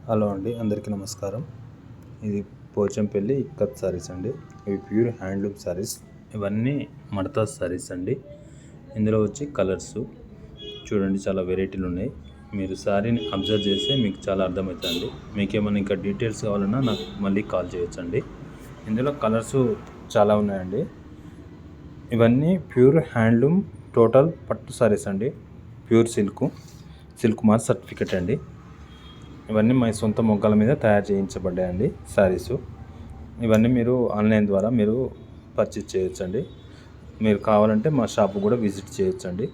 Hello అండి, అందరికీ నమస్కారం. ఇది పోచంపల్లి ఇక్కత్ సారీస్ అండి. ఇవి ప్యూర్ హ్యాండ్లూమ్ సారీస్. ఇవన్నీ మడతా సారీస్ అండి. ఇందులో వచ్చి కలర్స్ చూడండి, చాలా వెరైటీలు ఉన్నాయి. మీరు సారీని అబ్జర్వ్ చేస్తే మీకు చాలా అర్థమవుతుంది. మీకు ఏమైనా ఇంకా డీటెయిల్స్ కావాలన్నా నాకు మళ్ళీ కాల్ చేయొచ్చండి. ఇందులో కలర్స్ చాలా ఉన్నాయండి. ఇవన్నీ ప్యూర్ హ్యాండ్లూమ్ టోటల్ పట్టు సారీస్ అండి. ప్యూర్ సిల్క్ మార్క్ సర్టిఫికెట్ అండి. ఇవన్నీ మా సొంత మొగ్గల మీద తయారు చేయించబడ్డాయండి శారీసు. ఇవన్నీ మీరు ఆన్లైన్ ద్వారా మీరు పర్చేజ్ చేయొచ్చండి. మీరు కావాలంటే మా షాపు కూడా విజిట్ చేయొచ్చండి.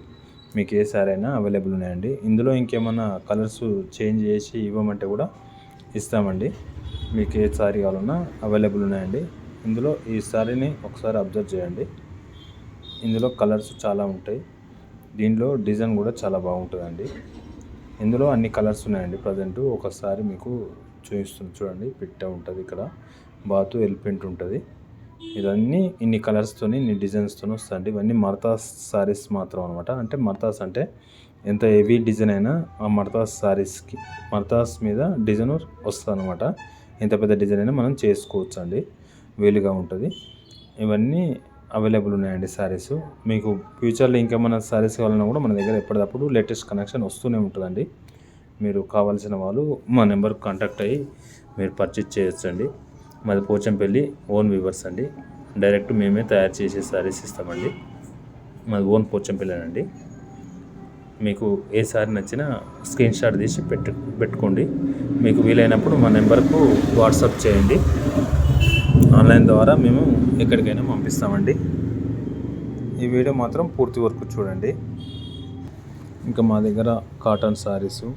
మీకు ఏ శారీ అయినా అవైలబుల్ ఉన్నాయండి. ఇందులో ఇంకేమైనా కలర్స్ చేంజ్ చేసి ఇవ్వమంటే కూడా ఇస్తామండి. మీకు ఏ శారీ కావాలన్నా అవైలబుల్ ఉన్నాయండి. ఇందులో ఈ శారీని ఒకసారి అబ్జర్వ్ చేయండి. ఇందులో కలర్స్ చాలా ఉంటాయి. దీనిలో డిజైన్ కూడా చాలా బాగుంటుందండి. ఇందులో అన్ని కలర్స్ ఉన్నాయండి. ప్రజెంట్ ఒకసారి మీకు చూపిస్తుంది చూడండి. పిట్ట ఉంటుంది, ఇక్కడ బాతు ఎలిఫెంట్ ఉంటుంది. ఇవన్నీ ఇన్ని కలర్స్తోని ఇన్ని డిజైన్స్తో వస్తాయండి. ఇవన్నీ మర్తాస్ సారీస్ మాత్రం అనమాట. అంటే మర్తాస్ అంటే ఎంత హెవీ డిజైన్ అయినా ఆ మర్తాస్ సారీస్కి మర్తాస్ మీద డిజైన్ వస్తుంది అనమాట. ఎంత పెద్ద డిజైన్ అయినా మనం చేసుకోవచ్చు అండి, వీలుగా ఉంటుంది. ఇవన్నీ అవైలబుల్ ఉన్నాయండి శారీస్. మీకు ఫ్యూచర్లో ఇంకేమైనా శారీస్ కావాలన్నా కూడా మన దగ్గర ఎప్పటికప్పుడు లేటెస్ట్ కలెక్షన్ వస్తూనే ఉంటుందండి. మీరు కావాల్సిన వాళ్ళు మా నెంబర్కి కాంటాక్ట్ అయ్యి మీరు పర్చేజ్ చేయొచ్చండి. మాది పోచంపల్లి ఓన్ వీవర్స్ అండి. డైరెక్ట్ మేమే తయారు చేసే శారీస్ ఇస్తామండి. మాది ఓన్ పోచంపల్లినండి. మీకు ఏ శారీ నచ్చినా స్క్రీన్ షాట్ తీసి పెట్టుకోండి. మీకు వీలైనప్పుడు మా నెంబర్కు వాట్సాప్ చేయండి. ఆన్లైన్ ద్వారా మేము ఎక్కడికైనా పంపిస్తామండి. ఈ వీడియో మాత్రం పూర్తి వరకు చూడండి. ఇంకా మా దగ్గర cotton saris,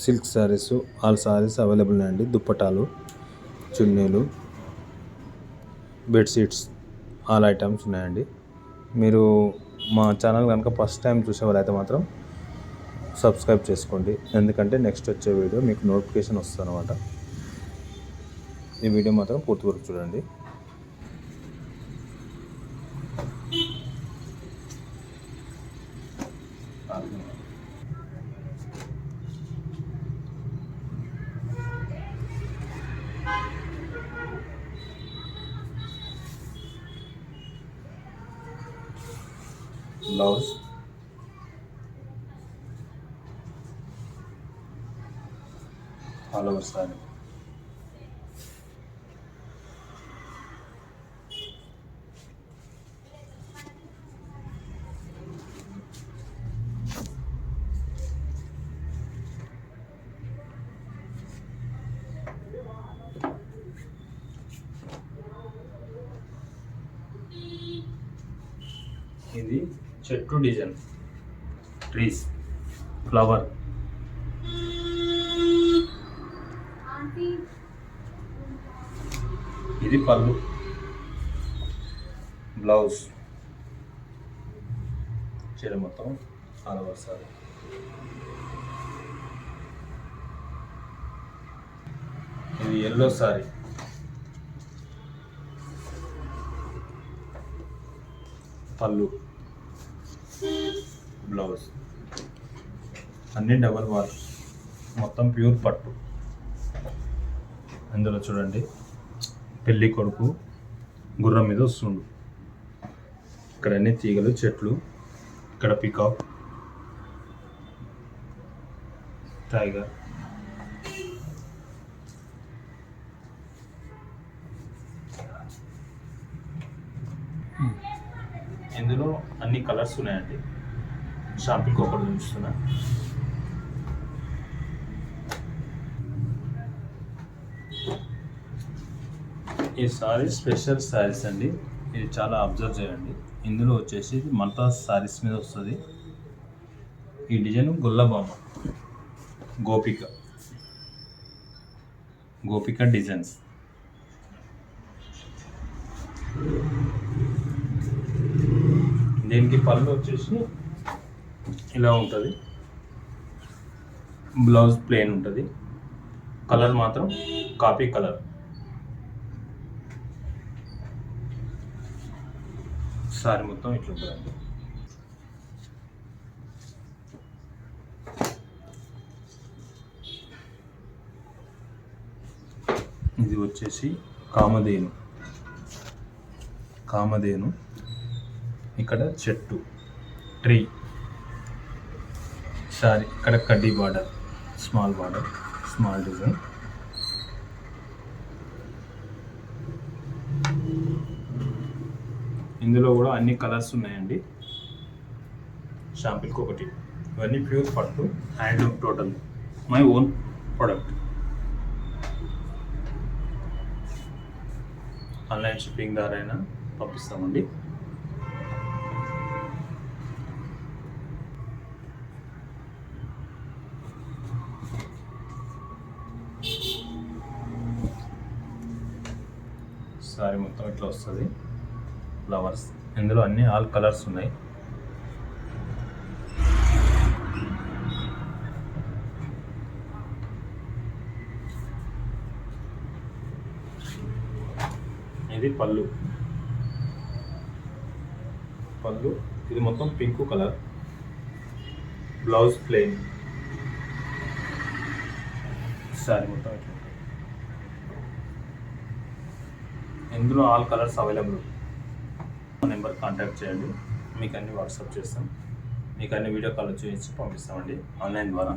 silk saris, all saris available ఉన్నాయండి. దుప్పటాలు, చున్నీలు, బెడ్షీట్స్, ఆల్ ఐటమ్స్ ఉన్నాయండి. మీరు మా ఛానల్ కనుక ఫస్ట్ టైం చూసేవారైతే మాత్రం సబ్స్క్రైబ్ చేసుకోండి. ఎందుకంటే నెక్స్ట్ వచ్చే వీడియో మీకు నోటిఫికేషన్ వస్తుంది అనమాట. ఈ వీడియో మాత్రం పూర్తి వరకు చూడండి. బ్లౌజ్, ఆల్ ఓవర్ సారీ, ఇది చెట్టు డిజైన్, ట్రీస్, ఫ్లవర్, ఇది పళ్ళు, బ్లౌజ్, చీర మొత్తం ఆల్ ఓవర్ సారీ. ఇది ఎల్లో సారీ, పళ్ళు, బ్లౌజ్, అన్నీ డబల్ వార్, మొత్తం ప్యూర్ పట్టు. అందులో చూడండి, పెళ్ళి కొడుకు గుర్రం మీద వస్తుండు. ఇక్కడ అన్ని తీగలు, చెట్లు, ఇక్కడ పికాక్, టైగర్. ఇందులో అన్ని కలర్స్ ఉన్నాయండి. షాంపింగ్ ఒకటి చూస్తున్నా. ఈ సారీ స్పెషల్ సారీస్ అండి. ఇది చాలా అబ్జర్వ్ చేయండి. ఇందులో వచ్చేసి మల్తాస్ సారీస్ మీద వస్తుంది. ఈ డిజైన్ గొల్లబామ, గోపిక డిజైన్స్. దీనికి పళ్ళు వచ్చేసి ఇలా ఉంటుంది. బ్లౌజ్ ప్లెయిన్ ఉంటుంది. కలర్ మాత్రం కాపీ కలర్. సారీ మొత్తం ఇట్లా ఉంటుందండి. ఇది వచ్చేసి కామధేను. కామధేను, ఇక్కడ చెట్టు, ట్రీ సారీ, ఇక్కడ కడ్డీ బార్డర్, స్మాల్ డిజైన్. ఇందులో కూడా అన్ని కలర్స్ ఉన్నాయండి. షాంపిల్కి ఒకటి. ఇవన్నీ ప్యూర్ పట్టు, handloom, total my own product. Online shipping ద్వారా అయినా పంపిస్తామండి. సారీ మొత్తం ఇట్లా వస్తుంది, ఫ్లవర్స్. ఇందులో అన్ని ఆల్ కలర్స్ ఉన్నాయి. ఇది పళ్ళు. ఇది మొత్తం pink colour. Blouse plain. Sorry మొత్తం ఇట్లా. ఇందులో ఆల్ కలర్స్ అవైలబుల్. మా నెంబర్ కాంటాక్ట్ చేయండి, మీకు అన్ని వాట్సాప్ చేస్తాం. మీకు అన్ని వీడియో కాల్ చేసి పంపిస్తామండి ఆన్లైన్ ద్వారా.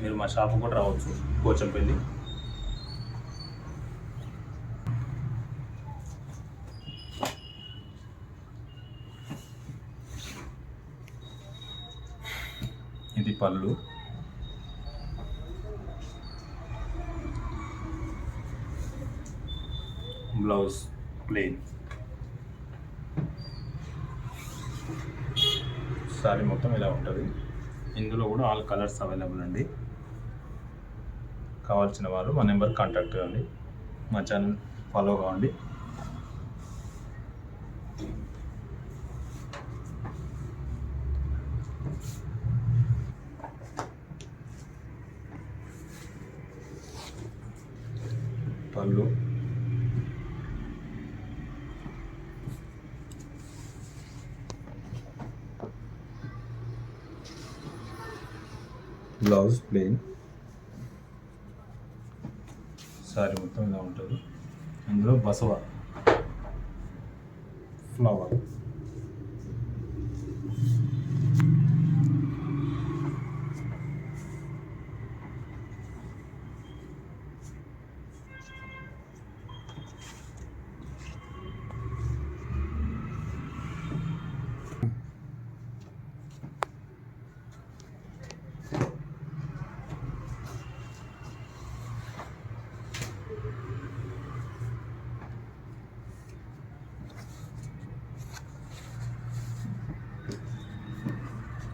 మీరు మా షాప్ కూడా రావచ్చు, పోచంపల్లి. ఇది పళ్ళు. Blouse plain. సారీ మొత్తం ఇలా ఉంటుంది. ఇందులో కూడా ఆల్ కలర్స్ అవైలబుల్ అండి. కావాల్సిన వారు మా నెంబర్ కాంటాక్ట్ చేయండి, మా ఛానల్ ఫాలో కావండి. పళ్ళు, బ్లౌజ్ ప్లెయిన్. సారీ మొత్తం ఇలా ఉంటుంది. ఇందులో బసవ ఫ్లవర్.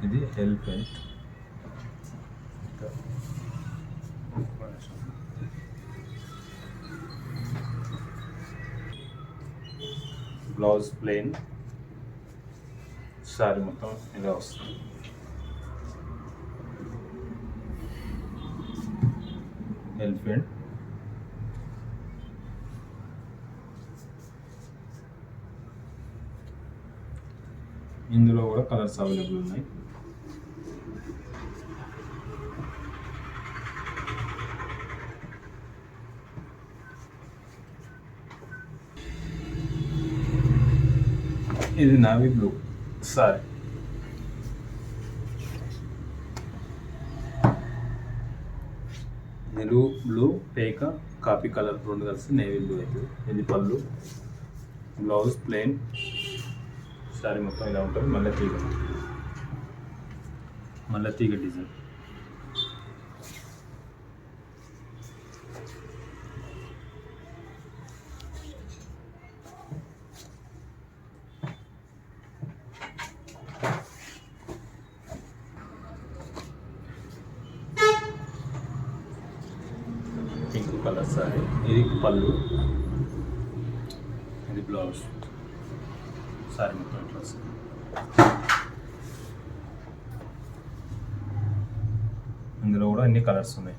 ఇది ఎలిఫెంట్. Blouse plain. సారీ మొత్తం ఇలా వస్తుంది. ఎలిఫెంట్. ఇందులో కూడా కలర్స్ అవైలబుల్ ఉన్నాయి. ఇది navy blue sorry. Blue blue పేక కాఫీ కలర్ రెండు కలిసి నేవీ బ్లూ అవుతుంది. ఇది పళ్ళు. Blouse plain. సారీ మొత్తం ఇలా ఉంటుంది. మళ్ళీ తీగ డిజైన్. Pink colour sorry. ఇది పళ్ళు, ఇది బ్లౌజ్. సారీ మొత్తం ఇట్లా వస్తుంది. ఇందులో కూడా అన్ని కలర్స్ ఉన్నాయి.